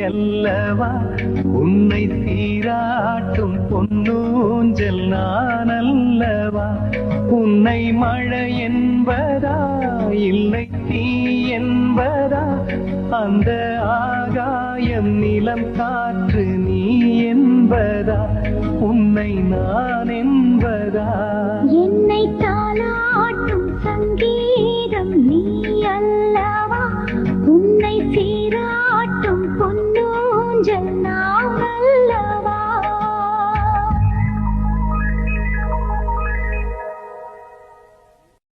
அல்லவா உன்னை சீராட்டும் பொன்னூஞ்சல் நான் அல்லவா உன்னை மழை என்பதா இல்லை தீ என்பதா அந்த ஆகாயம் நிலம் காற்று நீ என்பதா உன்னை நான் என்பதா